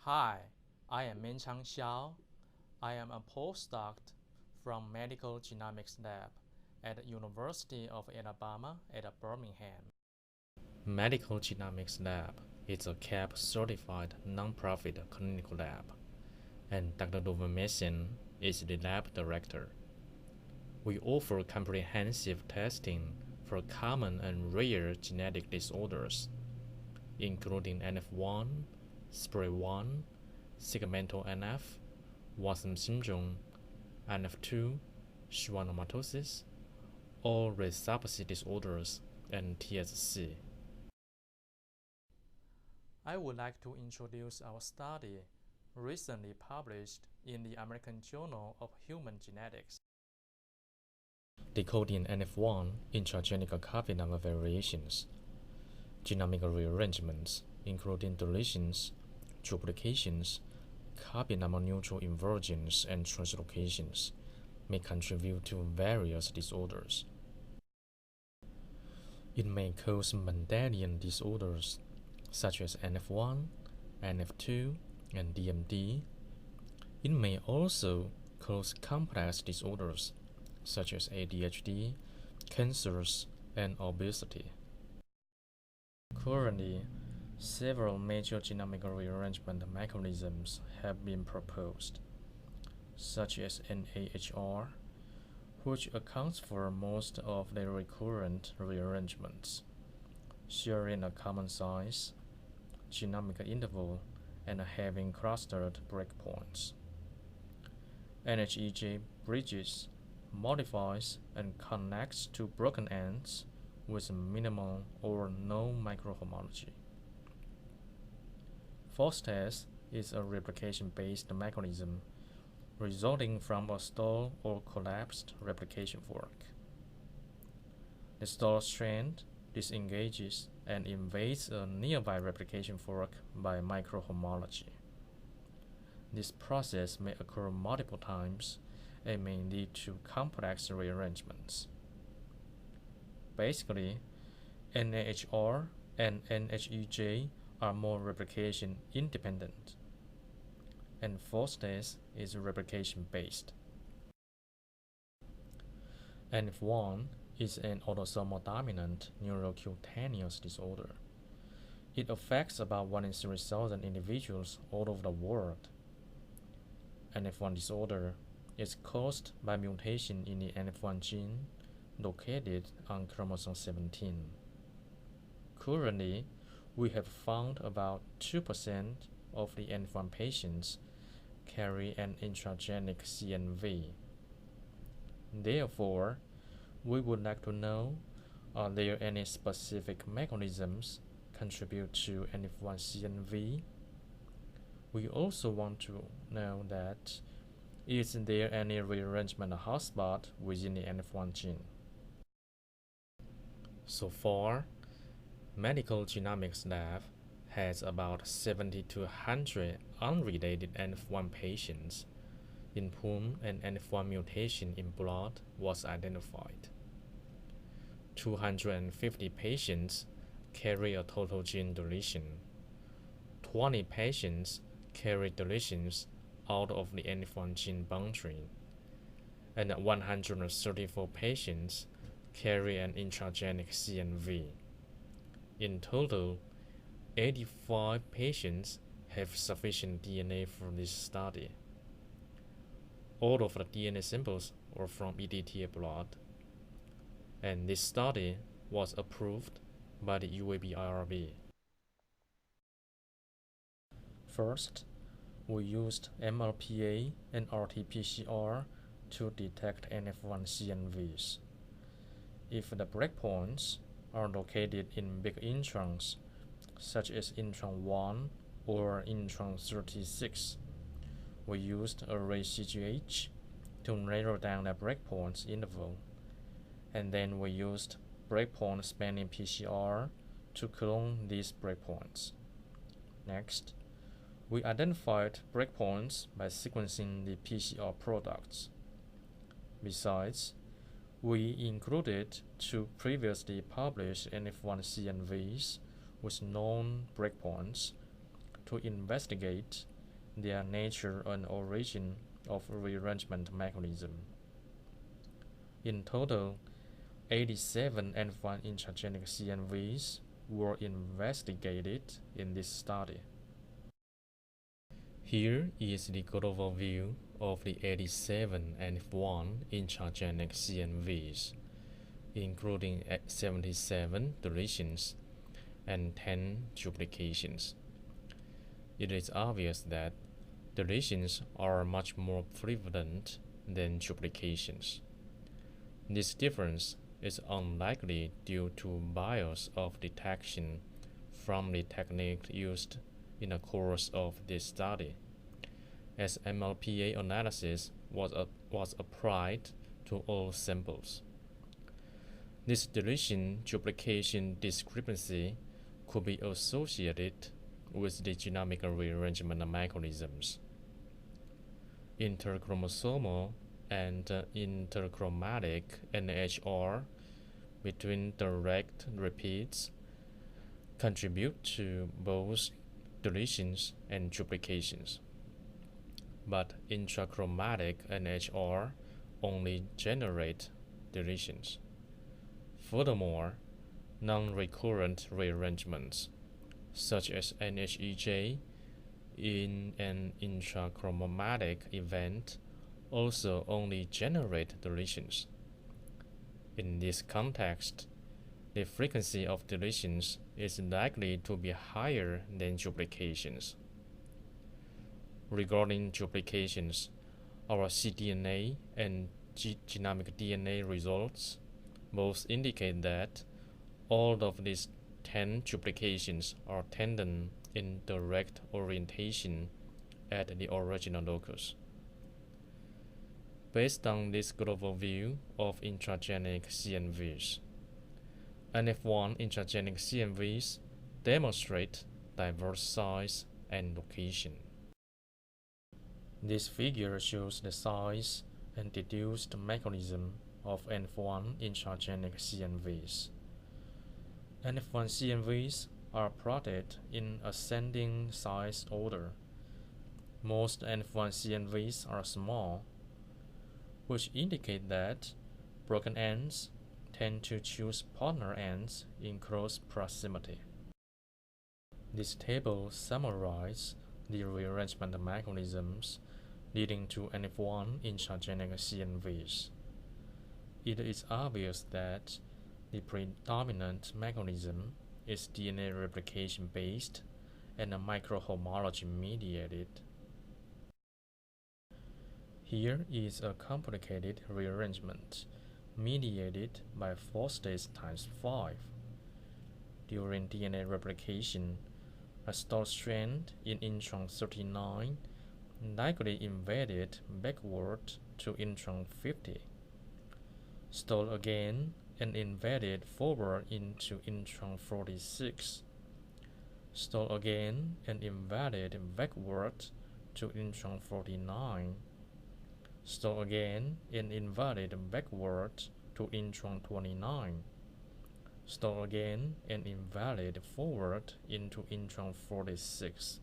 Hi, I am Meng Chang Hsiao. I am a postdoc from Medical Genomics Lab at the University of Alabama at Birmingham. Medical Genomics Lab is a CAP-certified nonprofit clinical lab, and Dr. Mason is the lab director. We offer comprehensive testing for common and rare genetic disorders, including NF1, SPRE1, segmental NF, Watson syndrome, NF2, schwannomatosis, all resorption disorders, and TSC. I would like to introduce our study recently published in the American Journal of Human Genetics. Decoding NF1 intragenic copy number variations, genomic rearrangements, including deletions, duplications, copy number neutral inversions, and translocations, may contribute to various disorders. It may cause Mendelian disorders such as NF1, NF2, and DMD. It may also cause complex disorders such as ADHD, cancers, and obesity. Currently, several major genomic rearrangement mechanisms have been proposed, such as NAHR, which accounts for most of the recurrent rearrangements, sharing a common size, genomic interval, and having clustered breakpoints. NHEJ bridges, modifies, and connects to broken ends with minimal or no microhomology. Phosphorus is a replication-based mechanism resulting from a stalled or collapsed replication fork. The stalled strand disengages and invades a nearby replication fork by microhomology. This process may occur multiple times and may lead to complex rearrangements. Basically, NAHR and NHEJ are more replication independent, and phosphorus is replication based. NF1 is an autosomal dominant neurocutaneous disorder. It affects about 1 in 3,000 individuals all over the world. NF1 disorder is caused by mutation in the NF1 gene located on chromosome 17. Currently, we have found about 2% of the NF1 patients carry an intragenic CNV. Therefore, we would like to know, are there any specific mechanisms contribute to NF1 CNV? We also want to know that is there any rearrangement hotspot within the NF1 gene? So far, Medical Genomics Lab has about 70 to 100 unrelated NF1 patients in whom an NF1 mutation in blood was identified. 250 patients carry a total gene deletion. 20 patients carry deletions out of the NF1 gene boundary, and 134 patients carry an intragenic CNV. In total, 85 patients have sufficient DNA for this study. All of the DNA samples were from EDTA blood, and this study was approved by the UAB-IRB. First, we used MLPA and RT-PCR to detect NF1 CNVs. If the breakpoints are located in big introns, such as intron 1 or intron 36, we used array CGH to narrow down the breakpoints interval, and then we used breakpoint spanning PCR to clone these breakpoints. Next, we identified breakpoints by sequencing the PCR products. Besides, we included 2 previously published NF1 CNVs with known breakpoints to investigate their nature and origin of rearrangement mechanism. In total, 87 NF1 intragenic CNVs were investigated in this study. Here is the global view of the 87 NF1 intragenic CNVs, including 77 deletions and 10 duplications. It is obvious that deletions are much more prevalent than duplications. This difference is unlikely due to bias of detection from the technique used in the course of this study, as MLPA analysis was applied to all samples. This deletion-duplication discrepancy could be associated with the genomic rearrangement mechanisms. Interchromosomal and interchromatic NHR between direct repeats contribute to both deletions and duplications, but intrachromatic NHR only generate deletions. Furthermore, non-recurrent rearrangements, such as NHEJ in an intrachromatic event, also only generate deletions. In this context, the frequency of deletions is likely to be higher than duplications. Regarding duplications, our cDNA and genomic DNA results both indicate that all of these 10 duplications are tandem in direct orientation at the original locus. Based on this global view of intragenic CNVs, NF1 intragenic CNVs demonstrate diverse size and location. This figure shows the size and deduced mechanism of NF1 intragenic CNVs. NF1 CNVs are plotted in ascending size order. Most NF1 CNVs are small, which indicate that broken ends tend to choose partner ends in close proximity. This table summarizes the rearrangement mechanisms leading to NF1 intragenic CNVs. It is obvious that the predominant mechanism is DNA replication based and microhomology mediated. Here is a complicated rearrangement mediated by phosphatase times 5. During DNA replication, a stalled strand in intron 39 likely invaded backward to intron 50, stalled again and invaded forward into intron 46, stalled again and invaded backward to intron 49, stalled again and invaded backward to intron 29, stalled again and invaded forward into intron 46.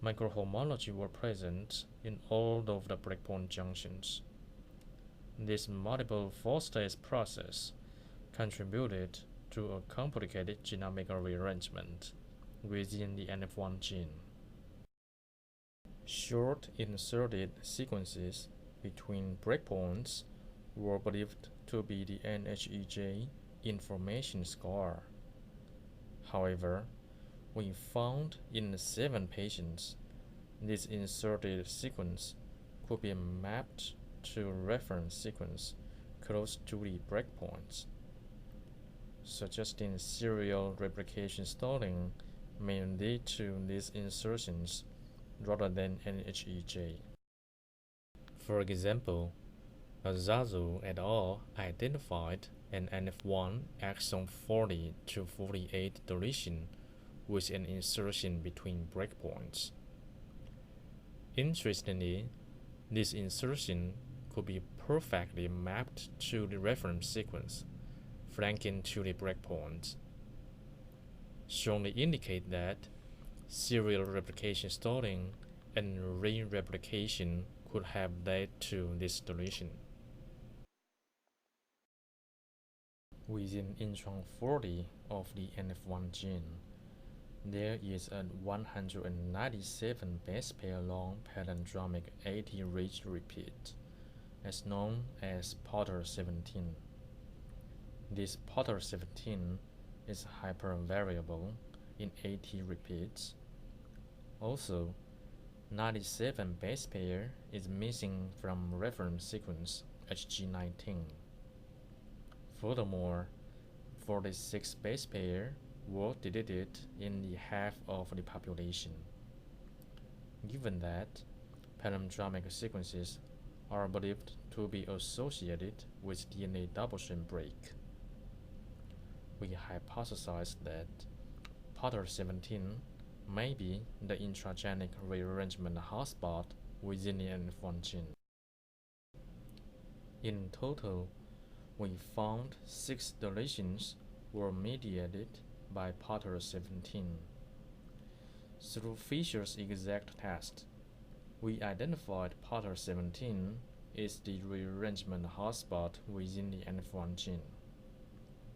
Microhomology were present in all of the breakpoint junctions. This multiple phosphatase process contributed to a complicated genomic rearrangement within the NF1 gene. Short inserted sequences between breakpoints were believed to be the NHEJ information scar. However, we found in 7 patients this inserted sequence could be mapped to reference sequence close to the breakpoints, suggesting serial replication stalling may lead to these insertions rather than NHEJ. For example, Azazo et al. Identified an NF1 exon 40 to 48 deletion with an insertion between breakpoints. Interestingly, this insertion could be perfectly mapped to the reference sequence, flanking to the breakpoint, strongly indicate that Serial replication stalling and re-replication could have led to this deletion. Within intron 40 of the NF1 gene, there is a 197 base pair long palindromic 80-ridge repeat, as known as Potter 17. This Potter 17 is hypervariable in 80 repeats. Also, 97 base pair is missing from reference sequence HG19. Furthermore, 46 base pair were deleted in the half of the population. Given that palindromic sequences are believed to be associated with DNA double-strand break, we hypothesized that Potter 17 may be the intragenic rearrangement hotspot within the NF1 gene. In total, we found 6 deletions were mediated by Potter 17. Through Fisher's exact test, we identified Potter 17 as the rearrangement hotspot within the NF1 gene.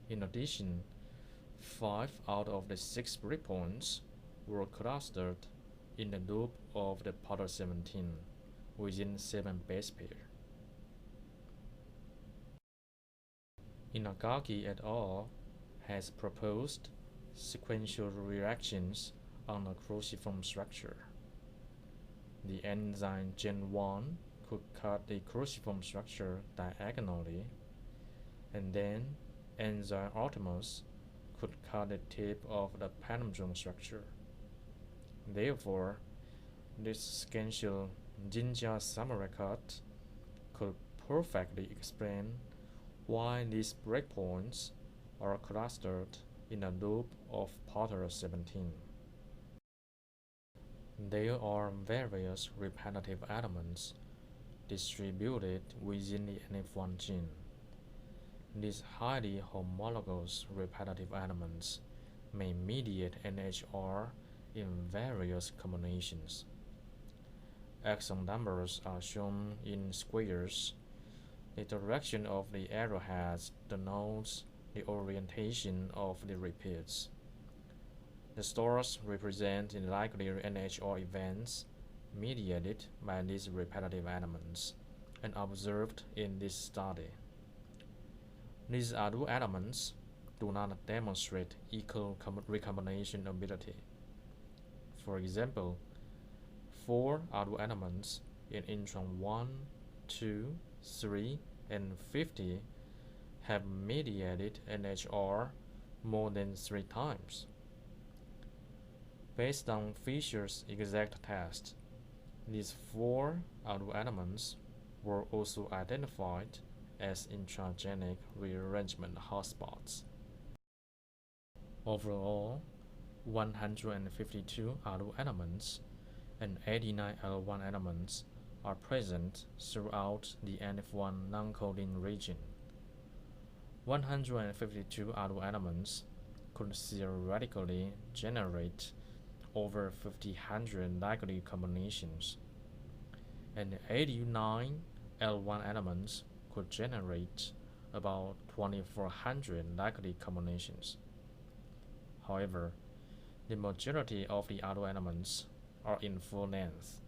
In addition, 5 out of the 6 breakpoints were clustered in the loop of the Potter 17 within 7 base pair. Intragenic et al. Has proposed sequential reactions on a cruciform structure. The enzyme Gen 1 could cut the cruciform structure diagonally, and then enzyme Artemis could cut the tip of the palindrome structure. Therefore, this sequential Jinja summary cut could perfectly explain why these breakpoints are clustered in a loop of Potter 17. There are various repetitive elements distributed within the NF1 gene. These highly homologous repetitive elements may mediate NHR in various combinations. Exon numbers are shown in squares. The direction of the arrowheads denotes the orientation of the repeats. The stars represent the likely NHR events mediated by these repetitive elements and observed in this study. These ADU elements do not demonstrate equal recombination ability. For example, 4 ADU elements in intron 1, 2, 3, and 50 have mediated NHR more than 3 times. Based on Fisher's exact test, these 4 ADU elements were also identified as intragenic rearrangement hotspots. Overall, 152 ADU elements and 89 L1 elements are present throughout the NF1 non-coding region. 152 ADU elements could theoretically generate over 1,500 likely combinations, and 89 L1 elements could generate about 2,400 likely combinations. However, the majority of the ADU elements are in full length.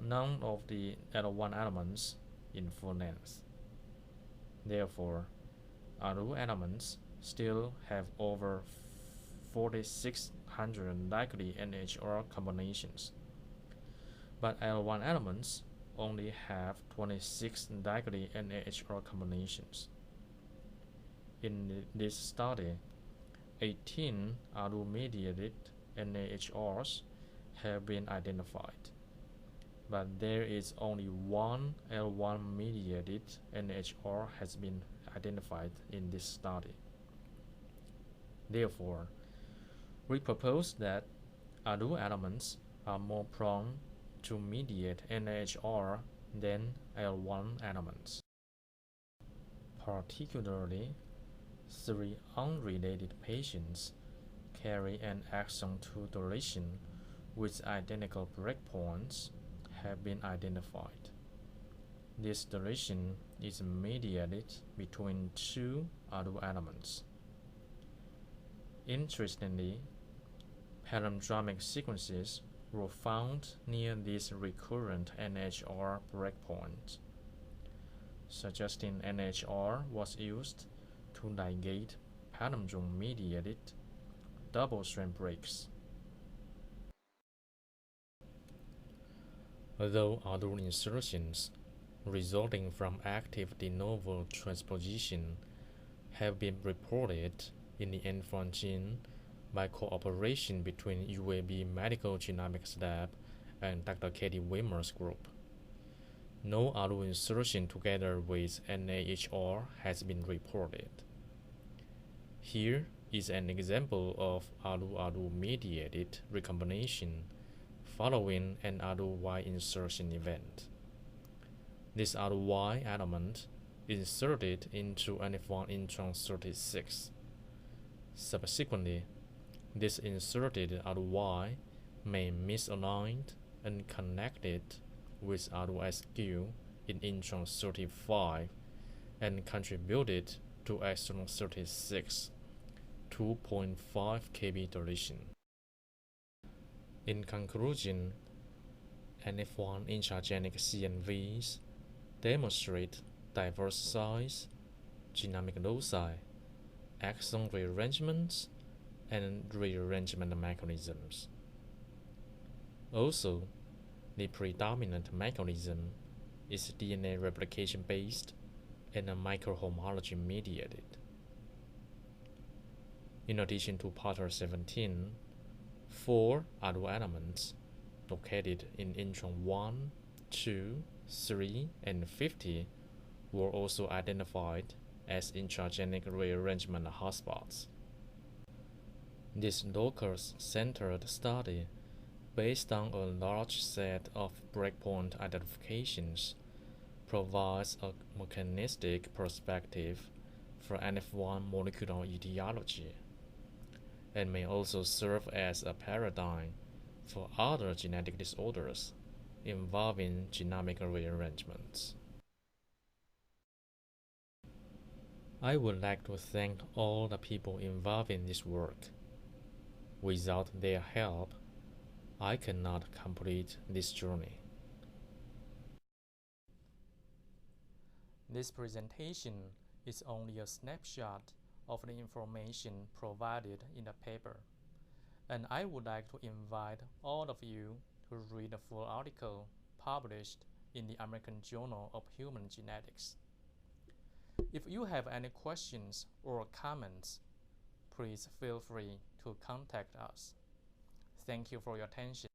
None of the L1 elements in full length. Therefore, ADU elements still have over 4,600 likely NHR combinations, but L1 elements only have 26 likely NHR combinations. In this study, 18 ADU-mediated NHRs have been identified, but there is only one L1-mediated NHR has been identified in this study. Therefore, we propose that ADU elements are more prone to mediate NHR than L1 elements. Particularly, 3 unrelated patients carry an exon 2 deletion with identical breakpoints have been identified. This deletion is mediated between two ADU elements. Interestingly, palindromic sequences were found near this recurrent NHR breakpoint, suggesting NHR was used to ligate palindrome-mediated double-strand breaks. Although ADU insertions resulting from active de novo transposition have been reported in the NF1 gene by cooperation between UAB Medical Genomics Lab and Dr. Katie Wimmer's group, no ADU insertion together with NAHR has been reported. Here is an example of ADU-ADU mediated recombination following an ADU-Y insertion event. This ADU-Y element is inserted into NF1 intron 36. Subsequently, this inserted ADU-Y may misalign and connected with ADU-SQ in intron 35 and contributed to exon 36 2.5 kb deletion. In conclusion, NF1 intragenic CNVs demonstrate diverse size, genomic loci, exon rearrangements, and rearrangement mechanisms. Also, the predominant mechanism is DNA replication based and microhomology mediated. In addition to Potter 17, 4 ADU elements located in intron 1, 2, 3, and 50 were also identified as intragenic rearrangement hotspots. This locus-centered study, based on a large set of breakpoint identifications, provides a mechanistic perspective for NF1 molecular etiology, and may also serve as a paradigm for other genetic disorders involving genomic rearrangements. I would like to thank all the people involved in this work. Without their help, I cannot complete this journey. This presentation is only a snapshot of the information provided in the paper, and I would like to invite all of you to read the full article published in the American Journal of Human Genetics. If you have any questions or comments, please feel free to contact us. Thank you for your attention.